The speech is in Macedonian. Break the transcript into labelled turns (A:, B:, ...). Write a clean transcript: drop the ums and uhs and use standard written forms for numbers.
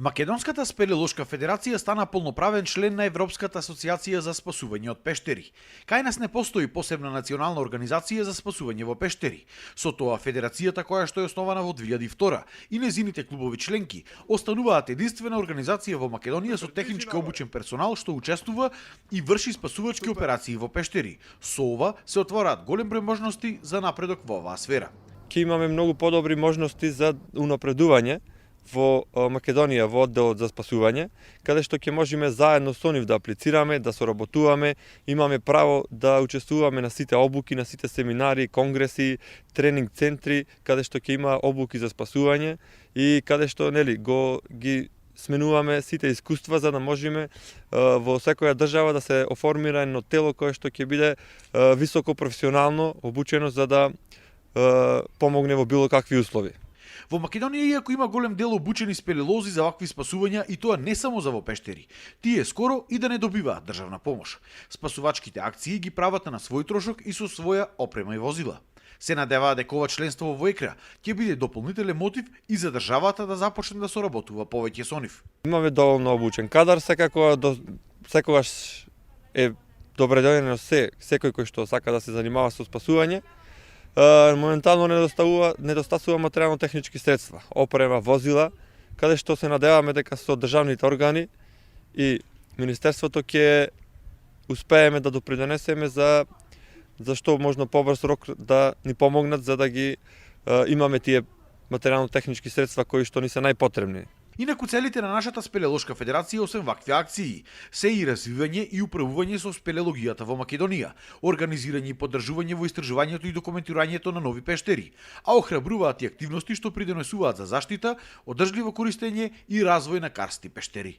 A: Македонската спелеолошка федерација стана полноправен член на Европската асоциација за спасување од пештери. Кај нас не постои посебна национална организација за спасување во пештери. Со тоа федерацијата, која што е основана во 2002 и незините клубови членки остануваат единствена организација во Македонија со технички обучен персонал што учествува и врши спасувачки операции во пештери. Со ова се отвораат голем број можности за напредок во оваа сфера.
B: Ќе имаме многу подобри можности за унапредување во Македонија во одделот за спасување, каде што ќе можеме заедно со нив да аплицираме, да соработуваме, имаме право да учествуваме на сите обуки, на сите семинари, конгреси, тренинг центри, каде што ќе има обуки за спасување и каде што ги сменуваме сите искуства за да можеме во секоја држава да се оформира едно тело кое што ќе биде високо професионално обучено за да помогне во било какви услови.
A: Во Македонија, иако има голем дел обучени спелеолози за вакви спасувања, и тоа не само за во пештери, тие скоро и да не добиваат државна помош. Спасувачките акции ги прават на свој трошок и со своја опрема и возила. Се надеваа дека ова членство во ЕКРА ќе биде дополнителен мотив и за државата да започне да соработува повеќе со нив.
B: Имаме доволно обучен кадар, секогаш е добредојден секој кој што сака да се занимава со спасување. Моментално недостасува материјално-технички средства, опрема, возила, каде што се надеваме дека со државните органи и Министерството ќе успееме да допринесеме за што можно побрз рок да ни помогнат за да ги имаме тие материјално-технички средства кои што ни се најпотребни.
A: Инаку целите на нашата спелеолошка федерација, освен вакви акции, се и развивање и управување со спелеологијата во Македонија, организирање и поддржување во истражувањето и документирањето на нови пештери, а охрабруваат и активности што придонесуваат за заштита, одржливо користење и развој на карсти пештери.